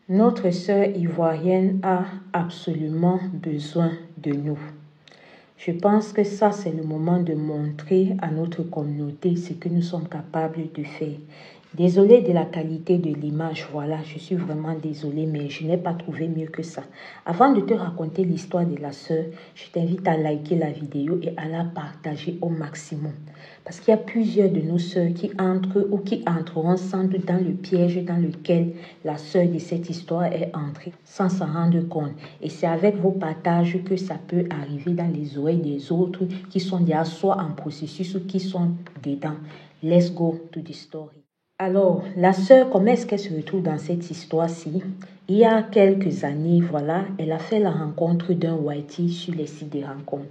Notre sœur ivoirienne a absolument besoin de nous. Je pense que ça, c'est le moment de montrer à notre communauté ce que nous sommes capables de faire. Désolée de la qualité de l'image, voilà, je suis vraiment désolée, mais je n'ai pas trouvé mieux que ça. Avant de te raconter l'histoire de la sœur, je t'invite à liker la vidéo et à la partager au maximum. Parce qu'il y a plusieurs de nos sœurs qui entrent ou qui entreront sans doute dans le piège dans lequel la sœur de cette histoire est entrée, sans s'en rendre compte. Et c'est avec vos partages que ça peut arriver dans les oreilles des autres qui sont déjà soit en processus ou qui sont dedans. Let's go to the story. Alors, la sœur, comment est-ce qu'elle se retrouve dans cette histoire-ci? Il y a quelques années, voilà, elle a fait la rencontre d'un Whitey sur les sites de rencontres.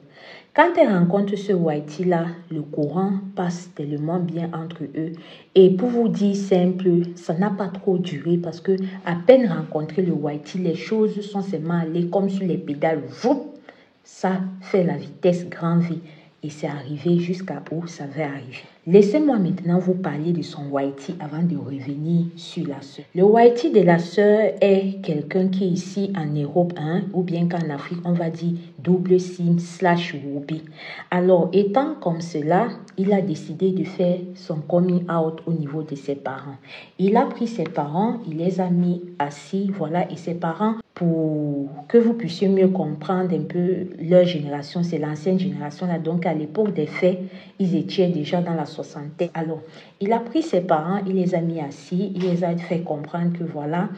Quand elle rencontre ce Whitey-là, le courant passe tellement bien entre eux. Et pour vous dire simple, ça n'a pas trop duré parce que à peine rencontré le Whitey, les choses sont seulement allées comme sur les pédales. Voup, ça fait la vitesse grand V. Et c'est arrivé jusqu'à où ça va arriver. Laissez-moi maintenant vous parler de son Whitey avant de revenir sur la sœur. Le Whitey de la sœur est quelqu'un qui est ici en Europe, ou bien qu'en Afrique, on va dire double sim / Whoopi. Alors, étant comme cela, il a décidé de faire son coming out au niveau de ses parents. Il a pris ses parents, il les a mis assis, voilà, et ses parents, pour que vous puissiez mieux comprendre un peu leur génération, c'est l'ancienne génération là, donc à l'époque des faits, ils étaient déjà dans la soixantaine. Alors, il a pris ses parents, il les a mis assis, il les a fait comprendre que voilà,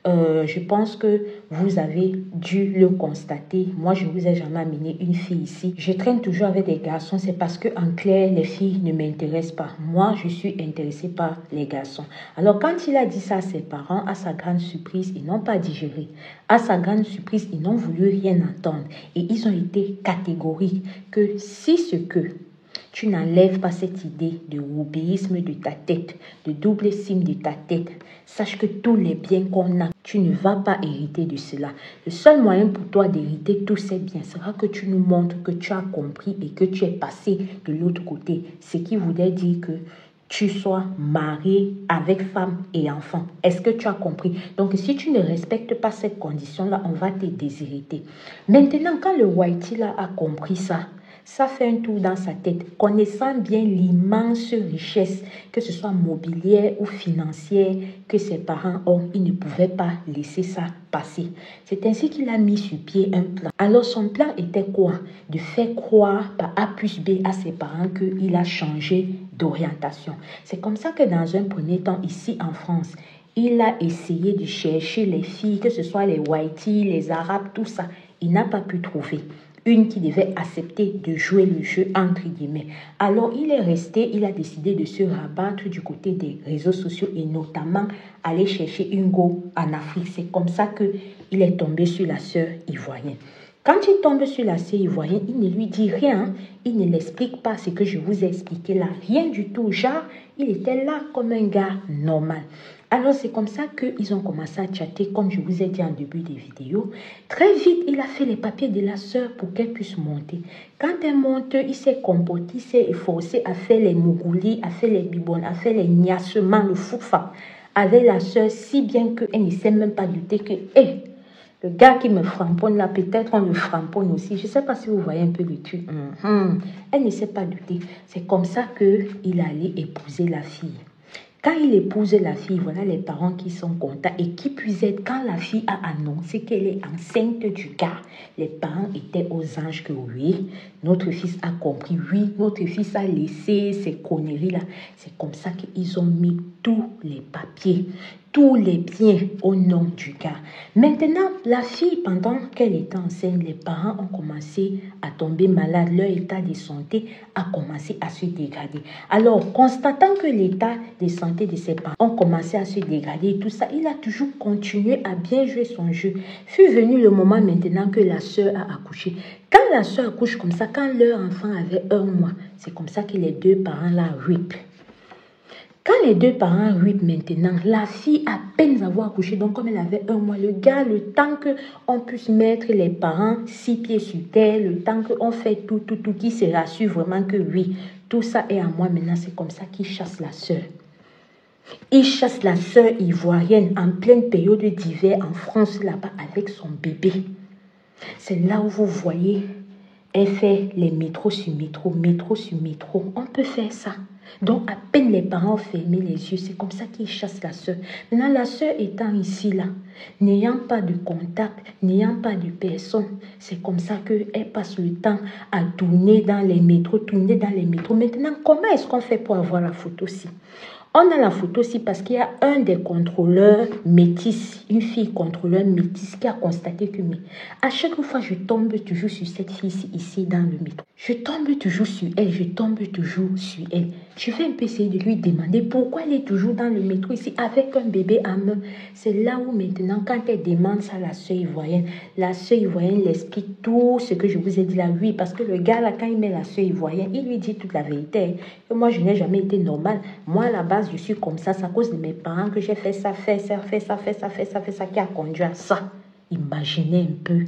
je pense que vous avez dû le constater. Moi, je ne vous ai jamais amené une fille ici. Je traîne toujours avec des garçons. C'est parce que en clair, les filles ne m'intéressent pas. Moi, je suis intéressée par les garçons. Alors, quand il a dit ça à ses parents, à sa grande surprise, ils n'ont pas digéré. À sa grande surprise, ils n'ont voulu rien entendre. Et ils ont été catégoriques que si ce que tu n'enlèves pas cette idée de wokisme de ta tête, de double sim de ta tête. Sache que tous les biens qu'on a, tu ne vas pas hériter de cela. Le seul moyen pour toi d'hériter tous ces biens sera que tu nous montres que tu as compris et que tu es passé de l'autre côté. Ce qui voudrait dire que tu sois marié avec femme et enfant. Est-ce que tu as compris? Donc, si tu ne respectes pas cette condition-là, on va te déshériter. Maintenant, quand le Whitey là a compris ça fait un tour dans sa tête, connaissant bien l'immense richesse, que ce soit mobilière ou financière, que ses parents ont, il ne pouvait pas laisser ça passer. C'est ainsi qu'il a mis sur pied un plan. Alors son plan était quoi? De faire croire par A plus B à ses parents qu'il a changé d'orientation. C'est comme ça que dans un premier temps, ici en France, il a essayé de chercher les filles, que ce soit les Whitey, les Arabes, tout ça. Il n'a pas pu trouver une qui devait accepter de jouer le jeu entre guillemets. Alors il est resté, il a décidé de se rabattre du côté des réseaux sociaux et notamment aller chercher une go en Afrique. C'est comme ça qu'il est tombé sur la sœur ivoirienne. Quand il tombe sur la sœur ivoirienne, il ne lui dit rien, il ne l'explique pas ce que je vous ai expliqué là, rien du tout. Genre, il était là comme un gars normal. Alors, c'est comme ça qu'ils ont commencé à chatter, comme je vous ai dit en début des vidéos. Très vite, il a fait les papiers de la sœur pour qu'elle puisse monter. Quand elle monte, il s'est comporté, il s'est efforcé à faire les mougoulis, à faire les bibonnes, à faire les niassements, le foufa avec la sœur, si bien qu'elle ne s'est même pas doutée que, le gars qui me framponne là, peut-être on le framponne aussi. Je ne sais pas si vous voyez un peu le truc. Elle ne s'est pas doutée. C'est comme ça qu'il allait épouser la fille. Quand il épouse la fille, voilà les parents qui sont contents et qui puissent être, quand la fille a annoncé qu'elle est enceinte du gars, les parents étaient aux anges que oui, notre fils a compris, oui, notre fils a laissé ces conneries-là. C'est comme ça qu'ils ont mis tous les papiers, tous les biens au nom du gars. Maintenant, la fille, pendant qu'elle était enceinte, les parents ont commencé à tomber malades. Leur état de santé a commencé à se dégrader. Alors, constatant que l'état de santé de ses parents ont commencé à se dégrader et tout ça, il a toujours continué à bien jouer son jeu. Fut venu le moment maintenant que la sœur a accouché. Quand la sœur accouche comme ça, quand leur enfant avait 1 mois, c'est comme ça que les deux parents la rip. Quand les deux parents rip maintenant, la fille à peine avoir accouché, donc comme elle avait 1 mois, le gars, le temps qu'on puisse mettre les parents 6 pieds sur terre, le temps qu'on fait tout, qui se rassure vraiment que oui, tout ça est à moi maintenant, c'est comme ça qu'il chasse la sœur. Il chasse la sœur ivoirienne en pleine période d'hiver en France là-bas avec son bébé. C'est là où vous voyez, elle fait les métros sur métro, métro sur métro. On peut faire ça. Donc, à peine les parents ont fermé les yeux, c'est comme ça qu'ils chassent la sœur. Maintenant, la sœur étant ici, là, n'ayant pas de contact, n'ayant pas de personne, c'est comme ça qu'elle passe le temps à tourner dans les métros, tourner dans les métros. Maintenant, comment est-ce qu'on fait pour avoir la photo-ci? On a la photo aussi parce qu'il y a un des contrôleurs métis, une fille contrôleur métis qui a constaté que à chaque fois je tombe toujours sur cette fille ici dans le métro. Je tombe toujours sur elle, je tombe toujours sur elle. Je vais un peu essayer de lui demander pourquoi elle est toujours dans le métro ici avec un bébé à main. C'est là où maintenant quand elle demande ça à la sœur ivoirienne l'explique tout ce que je vous ai dit là. Oui, parce que le gars là quand il met la sœur ivoirienne, il lui dit toute la vérité. Et moi je n'ai jamais été normale. Moi à la base je suis comme ça, c'est à cause de mes parents que j'ai fait ça, qui a conduit à ça. Imaginez un peu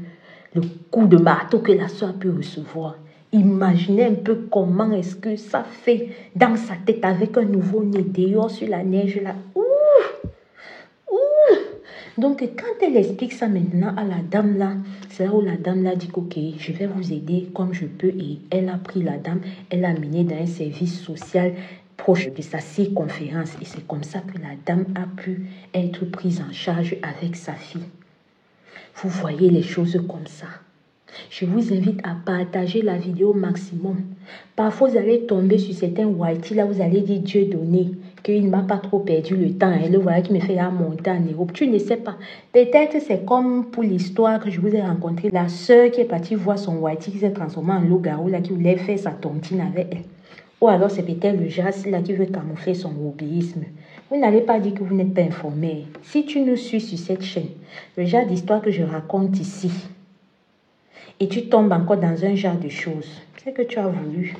le coup de marteau que la soeur a pu recevoir. Imaginez un peu comment est-ce que ça fait dans sa tête avec un nouveau-né dehors sur la neige là. Donc, quand elle explique ça maintenant à la dame là, c'est là où la dame là dit ok, je vais vous aider comme je peux. Et elle a pris la dame, elle l'a amenée dans un service social proche de sa circonférence. Et c'est comme ça que la dame a pu être prise en charge avec sa fille. Vous voyez les choses comme ça. Je vous invite à partager la vidéo au maximum. Parfois, vous allez tomber sur certains whitey, là, vous allez dire Dieu donné, qu'il ne m'a pas trop perdu le temps. Et le voilà qui me fait la monter en Europe. Tu ne sais pas. Peut-être c'est comme pour l'histoire que je vous ai rencontré. La sœur qui est partie voir son whitey qui s'est transformé en loup-garou, là, qui voulait faire sa tontine avec elle. Ou alors c'est peut-être le jas là qui veut camoufler son hobbyisme. Vous n'allez pas dire que vous n'êtes pas informé. Si tu nous suis sur cette chaîne, le genre d'histoire que je raconte ici, et tu tombes encore dans un genre de choses, c'est que tu as voulu.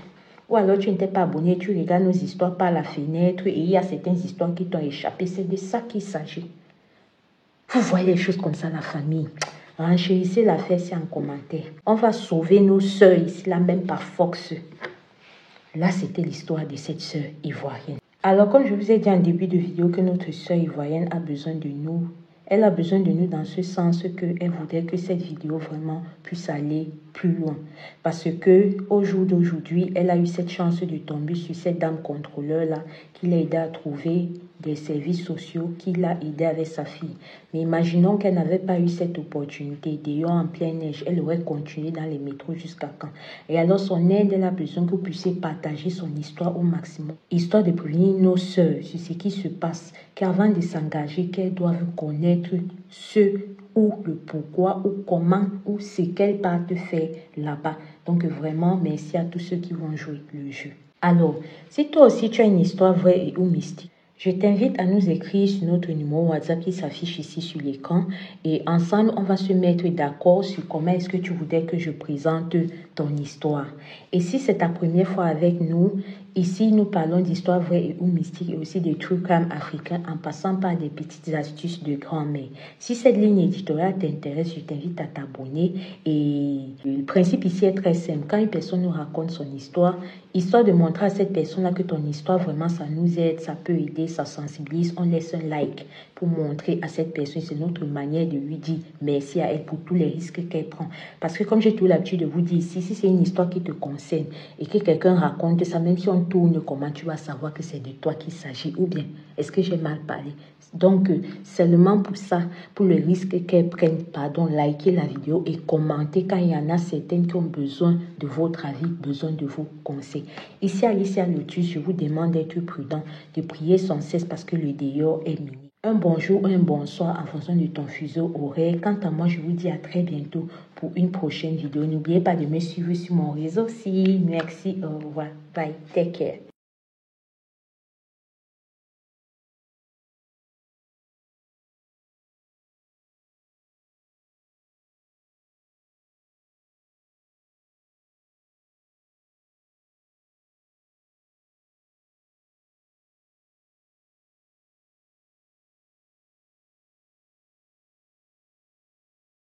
Ou alors tu n'étais pas abonné, tu regardes nos histoires par la fenêtre et il y a certaines histoires qui t'ont échappé. C'est de ça qu'il s'agit. Vous voyez les choses comme ça, la famille. Renchérissez l'affaire ici en commentaire. On va sauver nos sœurs ici, là même par Fox. Là, c'était l'histoire de cette sœur ivoirienne. Alors, comme je vous ai dit en début de vidéo que notre sœur ivoirienne a besoin de nous, elle a besoin de nous dans ce sens qu'elle voudrait que cette vidéo vraiment puisse aller plus loin. Parce que au jour d'aujourd'hui, elle a eu cette chance de tomber sur cette dame contrôleur-là qui l'a aidé à trouver des services sociaux, qui l'a aidé avec sa fille. Mais imaginons qu'elle n'avait pas eu cette opportunité. Dehors en pleine neige, elle aurait continué dans les métros jusqu'à quand? Et alors son aide, elle a besoin que vous puissiez partager son histoire au maximum. Histoire de prévenir nos sœurs sur ce qui se passe, qu'avant de s'engager, qu'elles doivent connaître ce ou le pourquoi ou comment ou ce qu'elles partent faire là-bas. Donc vraiment, merci à tous ceux qui vont jouer le jeu. Alors, si toi aussi tu as une histoire vraie et ou mystique, je t'invite à nous écrire sur notre numéro WhatsApp qui s'affiche ici sur l'écran et ensemble, on va se mettre d'accord sur comment est-ce que tu voudrais que je présente ton histoire. Et si c'est ta première fois avec nous, ici, nous parlons d'histoires vraies et ou mystiques et aussi de true crime africains en passant par des petites astuces de grand-mère. Si cette ligne éditoriale t'intéresse, je t'invite à t'abonner. Et le principe ici est très simple. Quand une personne nous raconte son histoire, histoire de montrer à cette personne-là que ton histoire, vraiment, ça nous aide, ça peut aider, ça sensibilise, on laisse un like pour montrer à cette personne. C'est notre manière de lui dire merci à elle pour tous les risques qu'elle prend. Parce que comme j'ai toujours l'habitude de vous dire ici, si c'est une histoire qui te concerne et que quelqu'un raconte ça, même si on tourne comment, tu vas savoir que c'est de toi qu'il s'agit ou bien est-ce que j'ai mal parlé? Donc, seulement pour ça, pour le risque qu'elles prennent, likez la vidéo et commentez quand il y en a certaines qui ont besoin de votre avis, besoin de vos conseils. Ici, Alicia Lotus, je vous demande d'être prudent, de prier sans cesse parce que le dehors est mini. Un bonjour ou un bonsoir en fonction de ton fuseau horaire. Quant à moi, je vous dis à très bientôt pour une prochaine vidéo. N'oubliez pas de me suivre sur mon réseau aussi. Merci, au revoir. Bye, take care.